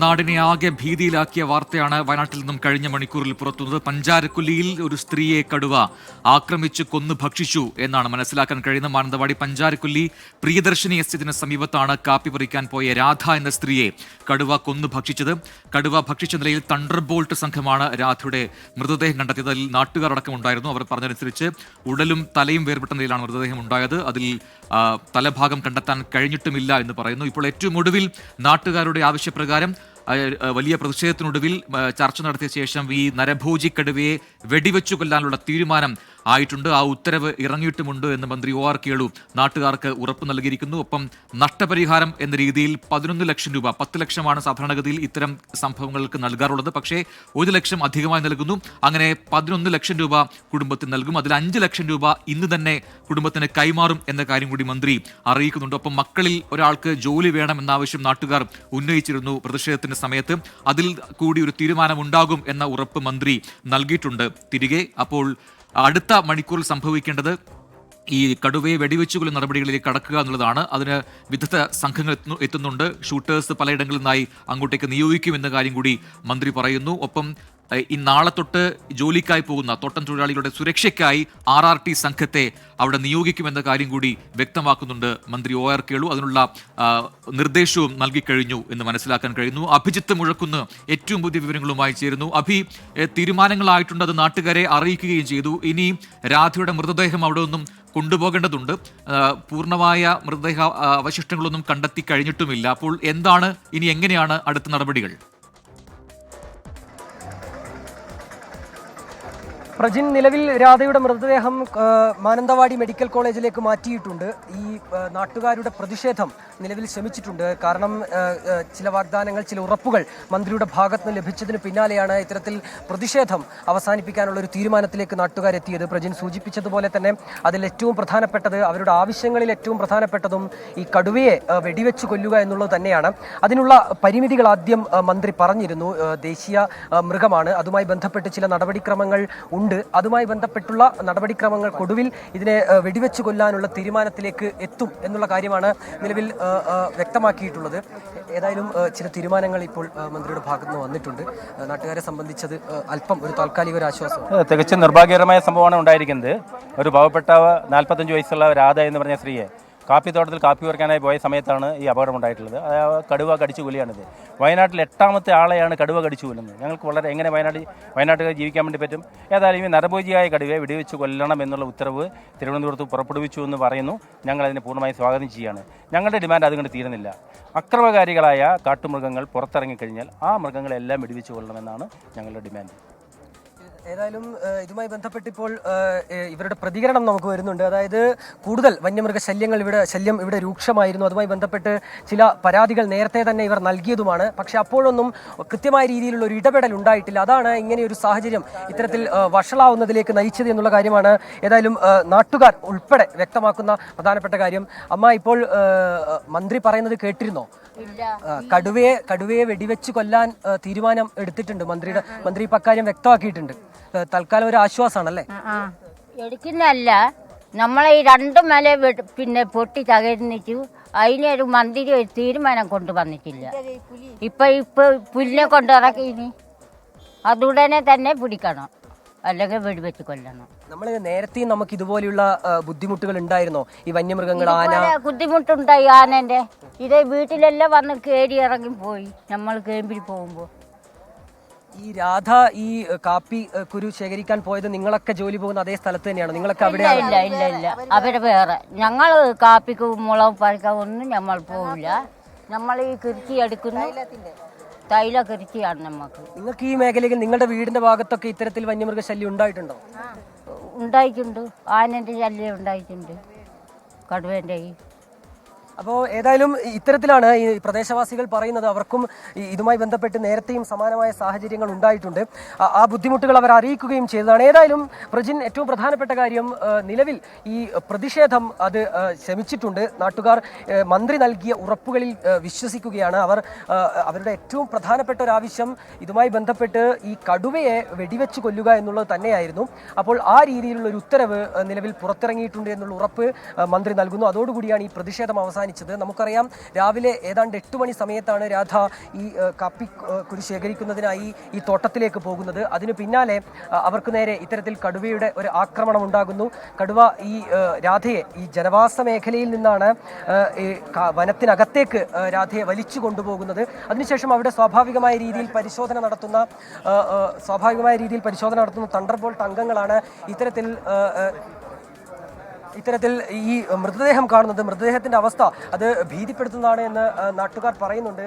നാടിനെ ആകെ ഭീതിയിലാക്കിയ വാർത്തയാണ് വയനാട്ടിൽ നിന്നും കഴിഞ്ഞ മണിക്കൂറിൽ പുറത്തുവന്നത്. പഞ്ചാരക്കുല്ലിയിൽ ഒരു സ്ത്രീയെ കടുവ ആക്രമിച്ച് കൊന്നു ഭക്ഷിച്ചു എന്നാണ് മനസ്സിലാക്കാൻ കഴിയുന്നത്. മാനന്തവാടി പഞ്ചാരക്കുല്ലി പ്രിയദർശിനി എസ്റ്റേറ്റിന് സമീപത്താണ് കാപ്പി പറിക്കാൻ പോയ രാധ എന്ന സ്ത്രീയെ കടുവ കൊന്നു ഭക്ഷിച്ചത്. കടുവ ഭക്ഷിച്ച നിലയിൽ തണ്ടർബോൾട്ട് സംഘമാണ് രാധയുടെ മൃതദേഹം കണ്ടെത്തിയത്. അതിൽ നാട്ടുകാർ അടക്കമുണ്ടായിരുന്നു. അവർ പറഞ്ഞതനുസരിച്ച് ഉടലും തലയും വേർപെട്ട നിലയിലാണ് മൃതദേഹം ഉണ്ടായത്. അതിൽ തലഭാഗം കണ്ടെത്താൻ കഴിഞ്ഞിട്ടുമില്ല എന്ന് പറയുന്നു. ഇപ്പോൾ ഏറ്റവും ഒടുവിൽ നാട്ടുകാരുടെ ആവശ്യപ്രകാരം വലിയ പ്രതിഷേധത്തിനൊടുവിൽ ചർച്ച നടത്തിയ ശേഷം ഈ നരഭോജി കടുവയെ വെടിവെച്ചു കൊല്ലാനുള്ള തീരുമാനം ആയിട്ടുണ്ട്. ആ ഉത്തരവ് ഇറങ്ങിയിട്ടുമുണ്ട് എന്ന് മന്ത്രി OR കേളു നാട്ടുകാർക്ക് ഉറപ്പ് നൽകിയിരിക്കുന്നു. ഒപ്പം നഷ്ടപരിഹാരം എന്ന രീതിയിൽ 11 ലക്ഷം രൂപ, 10 ലക്ഷമാണ് സാധാരണഗതിയിൽ ഇത്തരം സംഭവങ്ങൾക്ക് നൽകാറുള്ളത്. പക്ഷേ 1 ലക്ഷം അധികമായി നൽകുന്നു. അങ്ങനെ 11 ലക്ഷം രൂപ കുടുംബത്തിന് നൽകും. അതിൽ 5 ലക്ഷം രൂപ ഇന്ന് തന്നെ കുടുംബത്തിന് കൈമാറും എന്ന കാര്യം കൂടി മന്ത്രി അറിയിക്കുന്നുണ്ട്. ഒപ്പം മക്കളിൽ ഒരാൾക്ക് ജോലി വേണമെന്ന ആവശ്യം നാട്ടുകാർ ഉന്നയിച്ചിരുന്നു പ്രതിഷേധത്തിന്റെ സമയത്ത്. അതിൽ കൂടി ഒരു തീരുമാനമുണ്ടാകും എന്ന ഉറപ്പ് മന്ത്രി നൽകിയിട്ടുണ്ട്. തിരികെ അപ്പോൾ അടുത്ത മണിക്കൂറിൽ സംഭവിക്കേണ്ടത് ഈ കടുവയെ വെടിവെച്ചു കൊല്ലുന്ന നടപടികളിലേക്ക് കടക്കുക എന്നുള്ളതാണ്. അതിന് വിദഗ്ധ സംഘങ്ങൾ എത്തുന്നുണ്ട്. ഷൂട്ടേഴ്സ് പലയിടങ്ങളിൽ നിന്നായി അങ്ങോട്ടേക്ക് നിയോഗിക്കുമെന്ന കാര്യം കൂടി മന്ത്രി പറയുന്നു. ഒപ്പം ഈ നാളെ തൊട്ട് ജോലിക്കായി പോകുന്ന തോട്ടം തൊഴിലാളികളുടെ സുരക്ഷയ്ക്കായി RRT സംഘത്തെ അവിടെ നിയോഗിക്കുമെന്ന കാര്യം കൂടി വ്യക്തമാക്കുന്നുണ്ട് മന്ത്രി OR കേളു. അതിനുള്ള നിർദ്ദേശവും നൽകിക്കഴിഞ്ഞു എന്ന് മനസ്സിലാക്കാൻ കഴിയുന്നു. അഭിജിത്ത് മുഴക്കുന്ന് ഏറ്റവും പുതിയ വിവരങ്ങളുമായി ചേരുന്നു. തീരുമാനങ്ങളായിട്ടുണ്ട്, അത് നാട്ടുകാരെ അറിയിക്കുകയും ചെയ്തു. ഇനി രാധയുടെ മൃതദേഹം അവിടെ ഒന്നും കൊണ്ടുപോകേണ്ടതുണ്ട്. പൂർണ്ണമായ മൃതദേഹ അവശിഷ്ടങ്ങളൊന്നും കണ്ടെത്തി കഴിഞ്ഞിട്ടുമില്ല. അപ്പോൾ എന്താണ് ഇനി, എങ്ങനെയാണ് അടുത്ത നടപടികൾ? പ്രജിൻ, നിലവിൽ രാധയുടെ മൃതദേഹം മാനന്തവാടി മെഡിക്കൽ കോളേജിലേക്ക് മാറ്റിയിട്ടുണ്ട്. ഈ നാട്ടുകാരുടെ പ്രതിഷേധം നിലവിൽ ശമിച്ചിട്ടുണ്ട്. കാരണം ചില വാഗ്ദാനങ്ങൾ, ചില ഉറപ്പുകൾ മന്ത്രിയുടെ ഭാഗത്ത് നിന്ന് ലഭിച്ചതിന് പിന്നാലെയാണ് ഇത്തരത്തിൽ പ്രതിഷേധം അവസാനിപ്പിക്കാനുള്ള ഒരു തീരുമാനത്തിലേക്ക് നാട്ടുകാരെത്തിയത്. പ്രജിൻ സൂചിപ്പിച്ചതുപോലെ തന്നെ അതിൽ ഏറ്റവും പ്രധാനപ്പെട്ടത്, അവരുടെ ആവശ്യങ്ങളിൽ ഏറ്റവും പ്രധാനപ്പെട്ടതും ഈ കടുവയെ വെടിവെച്ച് കൊല്ലുക എന്നുള്ളത് തന്നെയാണ്. അതിനുള്ള പരിമിതികൾ ആദ്യം മന്ത്രി പറഞ്ഞിരുന്നു. ദേശീയ മൃഗമാണ്, അതുമായി ബന്ധപ്പെട്ട് ചില നടപടിക്രമങ്ങൾ ഉണ്ട്. അതുമായി ബന്ധപ്പെട്ടുള്ള നടപടിക്രമങ്ങൾക്കൊടുവിൽ ഇതിനെ വെടിവെച്ച് കൊല്ലാനുള്ള തീരുമാനത്തിലേക്ക് എത്തും എന്നുള്ള കാര്യമാണ് നിലവിൽ വ്യക്തമാക്കിയിട്ടുള്ളത്. ഏതായാലും ചില തീരുമാനങ്ങൾ ഇപ്പോൾ മന്ത്രിയുടെ ഭാഗത്ത് നിന്ന് വന്നിട്ടുണ്ട്. നാട്ടുകാരെ സംബന്ധിച്ചത് അല്പം ഒരു താൽക്കാലിക ഒരു ആശ്വാസം. തികച്ചും നിർഭാഗ്യകരമായ സംഭവമാണ് ഉണ്ടായിരിക്കുന്നത്. ഒരു പാവപ്പെട്ട 45 വയസ്സുള്ള രാധ എന്ന് പറഞ്ഞ സ്ത്രീയെ കാപ്പിത്തോട്ടത്തിൽ കാപ്പി പറിക്കാനായി പോയ സമയത്താണ് ഈ അപകടം ഉണ്ടായിട്ടുള്ളത്. കടുവ കടിച്ചു കൊല്ലുകയാണിത്. വയനാട്ടിൽ 8ാമത്തെ ആളെയാണ് കടുവ കടിച്ചു കൊല്ലുന്നത്. ഞങ്ങൾക്ക് വളരെ എങ്ങനെ വയനാട്ടുകാർ ജീവിക്കാൻ വേണ്ടി പറ്റും? ഏതായാലും ഈ നരഭോജിയായ കടുവയെ വെടിവെച്ച് കൊല്ലണം എന്നുള്ള ഉത്തരവ് തിരുവനന്തപുരത്ത് പുറപ്പെടുവിച്ചു എന്ന് പറയുന്നു. ഞങ്ങളതിനെ പൂർണ്ണമായി സ്വാഗതം ചെയ്യുകയാണ്. ഞങ്ങളുടെ ഡിമാൻഡ് അതുകൊണ്ട് തീരുന്നില്ല. അക്രമകാരികളായ കാട്ടുമൃഗങ്ങൾ പുറത്തിറങ്ങിക്കഴിഞ്ഞാൽ ആ മൃഗങ്ങളെല്ലാം വെടിവെച്ച് കൊല്ലണമെന്നാണ് ഞങ്ങളുടെ ഡിമാൻഡ്. ഏതായാലും ഇതുമായി ബന്ധപ്പെട്ട് ഇപ്പോൾ ഇവരുടെ പ്രതികരണം നമുക്ക് വരുന്നുണ്ട്. അതായത് കൂടുതൽ വന്യമൃഗ ശല്യം ഇവിടെ രൂക്ഷമായിരുന്നു. അതുമായി ബന്ധപ്പെട്ട് ചില പരാതികൾ നേരത്തെ തന്നെ ഇവർ നൽകിയതുമാണ്. പക്ഷെ അപ്പോഴൊന്നും കൃത്യമായ രീതിയിലുള്ള ഒരു ഇടപെടൽ ഉണ്ടായിട്ടില്ല. അതാണ് ഇങ്ങനെ ഒരു സാഹചര്യം ഇത്തരത്തിൽ വഷളാവുന്നതിലേക്ക് നയിച്ചത് എന്നുള്ള കാര്യമാണ് ഏതായാലും നാട്ടുകാർ ഉൾപ്പെടെ വ്യക്തമാക്കുന്ന പ്രധാനപ്പെട്ട കാര്യം. അമ്മ, ഇപ്പോൾ മന്ത്രി പറയുന്നത് കേട്ടിരുന്നോ? കടുവയെ വെടിവെച്ച് കൊല്ലാൻ തീരുമാനം എടുത്തിട്ടുണ്ട്. മന്ത്രി ഇപ്പൊ അക്കാര്യം വ്യക്തമാക്കിയിട്ടുണ്ട്. തൽക്കാലം ഒരു ആശ്വാസമാണല്ലേ? എടുക്കുന്നല്ല, നമ്മളെ ഈ 2 മല പിന്നെ പൊട്ടി തകർന്നിട്ടു. അതിനൊരു മന്ത്രി ഒരു തീരുമാനം കൊണ്ടുവന്നിട്ടില്ല. ഇപ്പൊ പുല്ലിനെ കൊണ്ടിറക്കി, അതുടനെ തന്നെ പിടിക്കണം, അല്ലെങ്കിൽ വെടിവെച്ച് കൊല്ലണം. നമ്മൾ നേരത്തെയും നമുക്ക് ഇതുപോലെയുള്ള ബുദ്ധിമുട്ടുകൾ ഉണ്ടായിരുന്നോ? ഈ വന്യമൃഗങ്ങൾ, ആന ബുദ്ധിമുട്ടുണ്ടായി. ആനന്റെ ഇതേ വീട്ടിലെല്ലാം വന്ന് കയറി ഇറങ്ങി പോയി. നമ്മൾ കേമ്പിൽ പോകുമ്പോൾ ഈ രാധ ഈ കാപ്പി കുരു ശേഖരിക്കാൻ പോയത് നിങ്ങളൊക്കെ ജോലി പോകുന്ന അതേ സ്ഥലത്ത് തന്നെയാണ്? നിങ്ങളൊക്കെ അവിടെ? ഇല്ല, അവര് വേറെ. ഞങ്ങൾ കാപ്പിക്ക് മുളക് പറിക്കാൻ ഒന്നും നമ്മൾ പോവില്ല. നമ്മൾ ഈ കൃഷി എടുക്കുന്ന തൈല കൃഷിയാണ് നമുക്ക്. നിങ്ങൾക്ക് ഈ മേഖലയിൽ നിങ്ങളുടെ വീടിന്റെ ഭാഗത്തൊക്കെ ഇത്തരത്തിൽ വന്യമൃഗ ശല്യം ഉണ്ടായിട്ടുണ്ടോ? ഉണ്ടായിട്ടുണ്ട്. ആനന്റെ ശല്യം ഉണ്ടായിട്ടുണ്ട്, കടുവേന്റെ. അപ്പോൾ ഏതായാലും ഇത്തരത്തിലാണ് ഈ പ്രദേശവാസികൾ പറയുന്നത്. അവർക്കും ഇതുമായി ബന്ധപ്പെട്ട് നേരത്തെയും സമാനമായ സാഹചര്യങ്ങൾ ഉണ്ടായിട്ടുണ്ട്. ആ ബുദ്ധിമുട്ടുകൾ അവർ അറിയിക്കുകയും ചെയ്തതാണ്. ഏതായാലും പ്രജിൻ, ഏറ്റവും പ്രധാനപ്പെട്ട കാര്യം, നിലവിൽ ഈ പ്രതിഷേധം അത് ശമിച്ചിട്ടുണ്ട്. നാട്ടുകാർ മന്ത്രി നൽകിയ ഉറപ്പുകളിൽ വിശ്വസിക്കുകയാണ്. അവരുടെ ഏറ്റവും പ്രധാനപ്പെട്ട ഒരു ആവശ്യം ഇതുമായി ബന്ധപ്പെട്ട് ഈ കടുവയെ വെടിവെച്ച് കൊല്ലുക എന്നുള്ളത് തന്നെയായിരുന്നു. അപ്പോൾ ആ രീതിയിലുള്ള ഒരു ഉത്തരവ് നിലവിൽ പുറത്തിറങ്ങിയിട്ടുണ്ട് എന്നുള്ള ഉറപ്പ് മന്ത്രി നൽകുന്നു. അതോടുകൂടിയാണ് ഈ പ്രതിഷേധം അവസാനിക്കുന്നത്. അവസാനിച്ചത്. നമുക്കറിയാം രാവിലെ ഏതാണ്ട് 8 മണി സമയത്താണ് രാധ ഈ കാപ്പി കുരു ശേഖരിക്കുന്നതിനായി ഈ തോട്ടത്തിലേക്ക് പോകുന്നത്. അതിനു പിന്നാലെ അവർക്ക് നേരെ ഇത്തരത്തിൽ കടുവയുടെ ഒരു ആക്രമണം ഉണ്ടാകുന്നു. കടുവ ഈ രാധയെ ഈ ജനവാസ മേഖലയിൽ നിന്നാണ് വനത്തിനകത്തേക്ക് രാധയെ വലിച്ചു കൊണ്ടുപോകുന്നത്. അതിനുശേഷം അവിടെ സ്വാഭാവികമായ രീതിയിൽ പരിശോധന നടത്തുന്ന തണ്ടർബോൾട്ട് അംഗങ്ങളാണ് ഇത്തരത്തിൽ ഈ മൃതദേഹം കാണുന്നത്. മൃതദേഹത്തിന്റെ അവസ്ഥ അത് ഭീതിപ്പെടുത്തുന്നതാണ് എന്ന് നാട്ടുകാർ പറയുന്നുണ്ട്.